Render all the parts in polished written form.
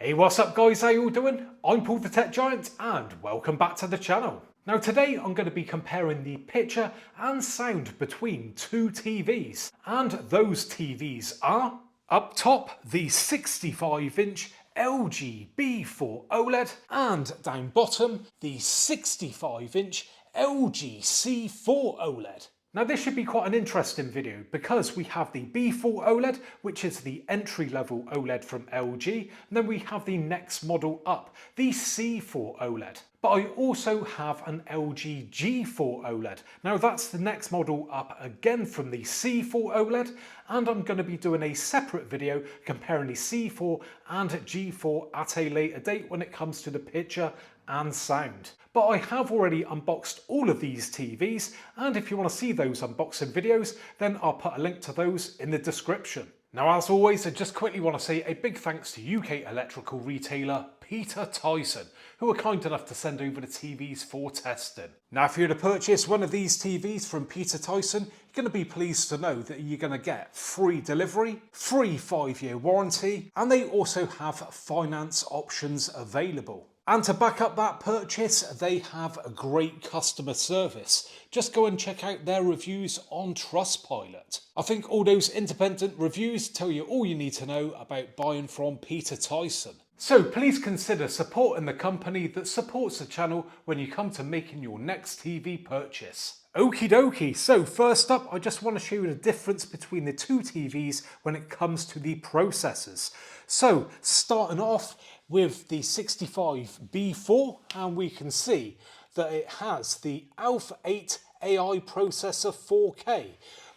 Hey, what's up guys, how you all doing? I'm Paul the Tech Giant and welcome back to the channel. Now today I'm going to be comparing the picture and sound between two TVs, and those TVs are up top the 65-inch LG B4 OLED and down bottom the 65-inch LG C4 OLED. Now this should be quite an interesting video because we have the B4 OLED, which is the entry-level OLED from LG, and then we have the next model up, the C4 OLED. But I also have an LG G4 OLED. Now that's the next model up again from the C4 OLED, and I'm going to be doing a separate video comparing the C4 and G4 at a later date when it comes to the picture and sound. But I have already unboxed all of these TVs, and if you want to see those unboxing videos, then I'll put a link to those in the description. Now, as always, I just quickly want to say a big thanks to UK electrical retailer Peter Tyson, who were kind enough to send over the TVs for testing. Now, if you're to purchase one of these TVs from Peter Tyson, you're going to be pleased to know that you're going to get free delivery, free 5-year warranty, and they also have finance options available. And to back up that purchase, they have a great customer service. Just go and check out their reviews on Trustpilot. I think all those independent reviews tell you all you need to know about buying from Peter Tyson. So please consider supporting the company that supports the channel when you come to making your next TV purchase. Okie dokie, so first up I just want to show you the difference between the two TVs when it comes to the processors. So starting off with the 65B4, and we can see that it has the Alpha 8 AI processor 4K.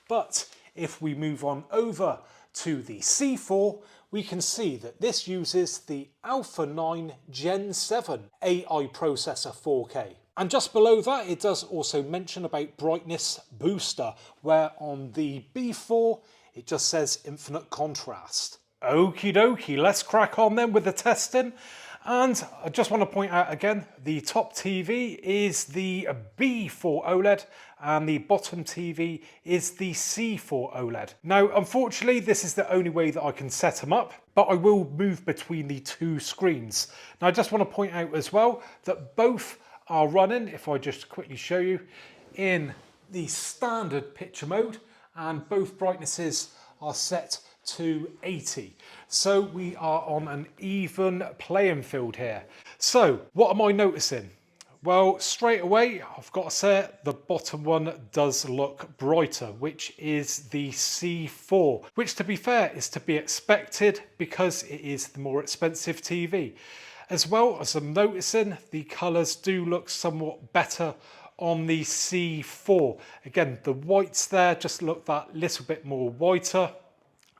But if we move on over to the C4, we can see that this uses the Alpha 9 Gen 7 AI processor 4K. And just below that, it does also mention about brightness booster, where on the B4, it just says infinite contrast. Okie dokie, let's crack on then with the testing. And I just want to point out again, the top TV is the B4 OLED and the bottom TV is the C4 OLED. Now, unfortunately, this is the only way that I can set them up, but I will move between the two screens. Now, I just want to point out as well that both are running, if I just quickly show you, in the standard picture mode, and both brightnesses are set to 80. So we are on an even playing field here. So what am I noticing? Well, straight away, I've got to say the bottom one does look brighter, which is the C4, which to be fair is to be expected because it is the more expensive TV. As well as I'm noticing, the colours do look somewhat better on the C4. Again, the whites there just look that little bit more whiter,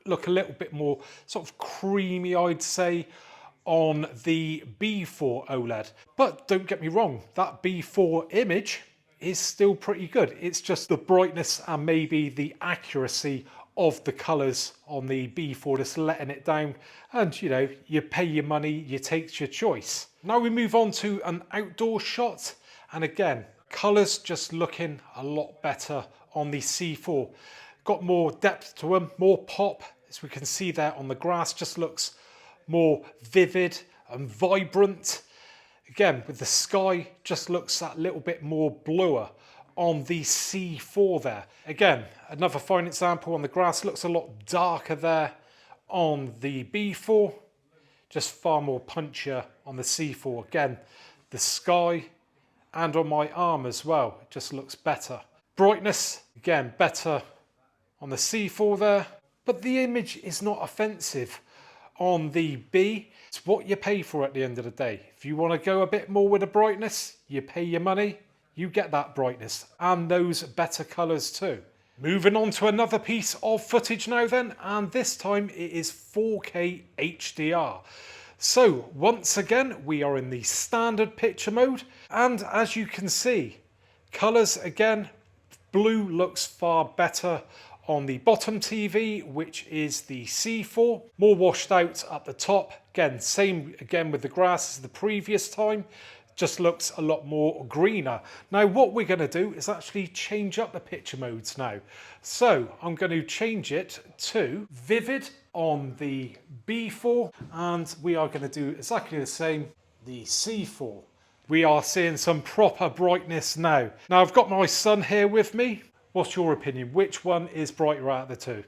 look a little bit more sort of creamy, I'd say, on the B4 OLED. But don't get me wrong, that B4 image is still pretty good. It's just the brightness and maybe the accuracy of the colours on the B4 that's letting it down. And you know, you pay your money, you take your choice. Now we move on to an outdoor shot, and again, colours just looking a lot better on the C4. Got more depth to them, more pop, as we can see there on the grass, just looks more vivid and vibrant. Again, with the sky, just looks that little bit more bluer on the C4 there. Again, another fine example on the grass, looks a lot darker there on the B4, just far more punchier on the C4. Again, the sky and on my arm as well, it just looks better. Brightness, again, better on the C4 there, but the image is not offensive on the B. It's what you pay for at the end of the day. If you want to go a bit more with the brightness, you pay your money, you get that brightness and those better colours too. Moving on to another piece of footage now then, and this time it is 4K HDR. So once again, we are in the standard picture mode, and as you can see, colours again, blue looks far better on the bottom TV, which is the C4, more washed out at the top. Again, same again with the grass as the previous time. just looks a lot more greener. Now what we're going to do is actually change up the picture modes now. So I'm going to change it to vivid on the B4, and we are going to do exactly the same, the C4. We are seeing some proper brightness now. Now I've got my son here with me. What's your opinion? Which one is brighter out of the two?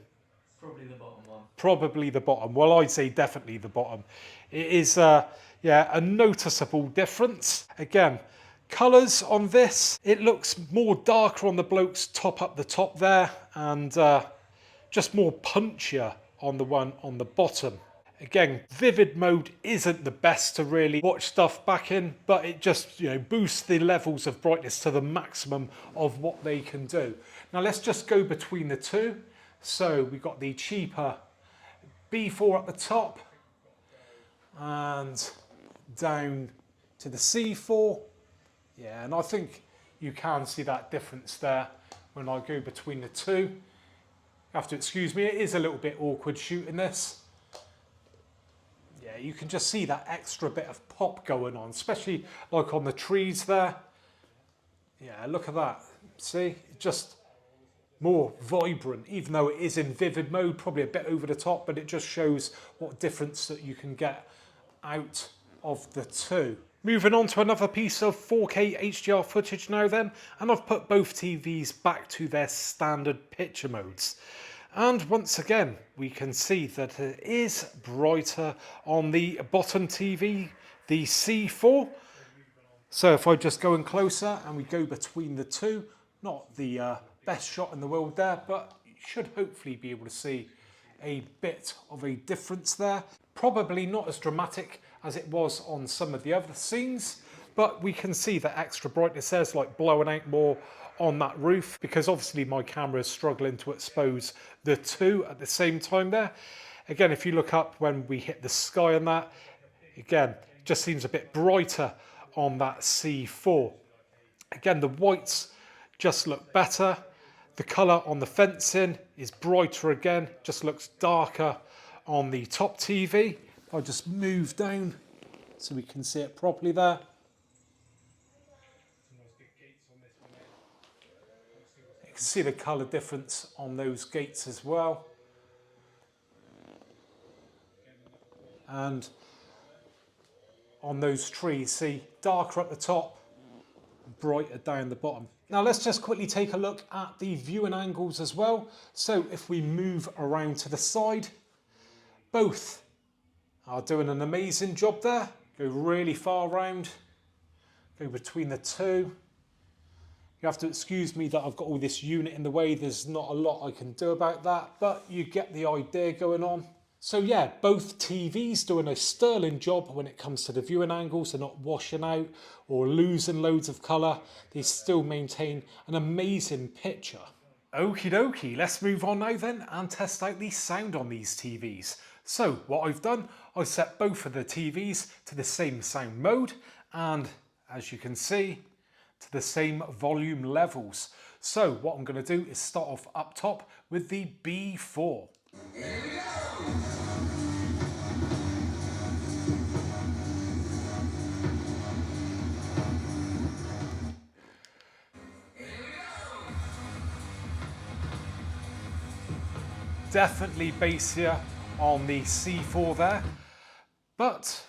Probably the bottom one. Probably the bottom. Well, I'd say definitely the bottom. It is, yeah, a noticeable difference. Again, colours on this, it looks more darker on the bloke's top up the top there, and just more punchier on the one on the bottom. Again, vivid mode isn't the best to really watch stuff back in, but it just, boosts the levels of brightness to the maximum of what they can do. Now let's just go between the two. So we've got the cheaper B4 at the top and down to the C4. Yeah, and I think you can see that difference there when I go between the two. You have to excuse me, it is a little bit awkward shooting this. Yeah, you can just see that extra bit of pop going on, especially like on the trees there. Yeah, look at that. See, just more vibrant, even though it is in vivid mode, probably a bit over the top, but it just shows what difference that you can get out of the two. Moving on to another piece of 4K HDR footage now then, and I've put both TVs back to their standard picture modes. And once again, we can see that it is brighter on the bottom TV, the C4. So if I just go in closer and we go between the two, not the best shot in the world there, but you should hopefully be able to see a bit of a difference there. Probably not as dramatic as it was on some of the other scenes, but we can see that extra brightness there's like blowing out more on that roof, because obviously my camera is struggling to expose the two at the same time there. Again, if you look up when we hit the sky on that, again, just seems a bit brighter on that C4. Again, the whites just look better. The colour on the fencing is brighter again, just looks darker on the top TV. I'll just move down so we can see it properly there. You can see the colour difference on those gates as well. And on those trees, see, darker at the top, brighter down the bottom. Now let's just quickly take a look at the viewing angles as well. So if we move around to the side, both are doing an amazing job there. Go really far round, go between the two. You have to excuse me that I've got all this unit in the way. There's not a lot I can do about that, but you get the idea going on. So yeah, both TVs doing a sterling job when it comes to the viewing angles. They're not washing out or losing loads of colour. They still maintain an amazing picture. Okie dokie, let's move on now then and test out the sound on these TVs. So what I've done, I've set both of the TVs to the same sound mode, and as you can see, to the same volume levels. So what I'm going to do is start off up top with the B4. Definitely bassier on the C4 there, but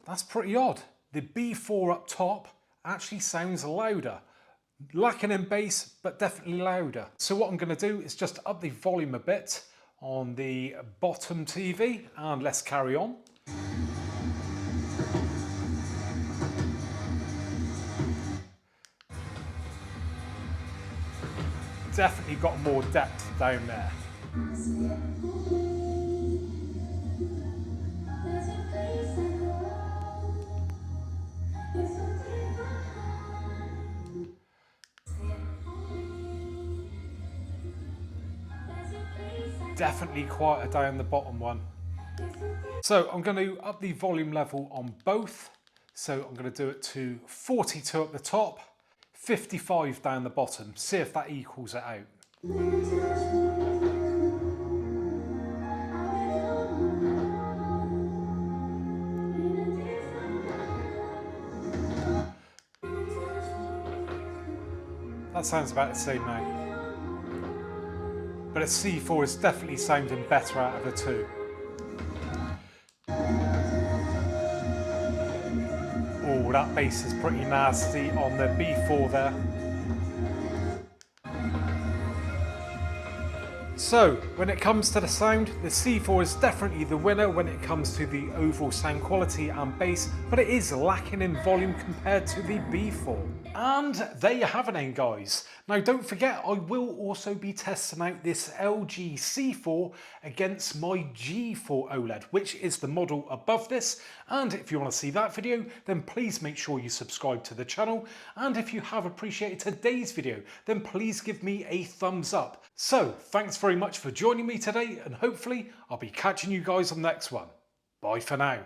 that's pretty odd. The B4 up top actually sounds louder. Lacking in bass, but definitely louder. So what I'm going to do is just up the volume a bit on the bottom TV, and let's carry on. Definitely got more depth down there. Definitely quieter down the bottom one. So I'm going to up the volume level on both. So I'm going to do it to 42 at the top, 55 down the bottom. See if that equals it out. That sounds about the same now. But a C4 is definitely sounding better out of the two. Oh, that bass is pretty nasty on the B4 there. So, when it comes to the sound, the C4 is definitely the winner when it comes to the overall sound quality and bass, but it is lacking in volume compared to the B4. And there you have it then, guys. Now don't forget, I will also be testing out this LG C4 against my G4 OLED, which is the model above this. And if you want to see that video, then please make sure you subscribe to the channel. And if you have appreciated today's video, then please give me a thumbs up. So thanks very much for joining me today, and hopefully I'll be catching you guys on the next one. Bye for now.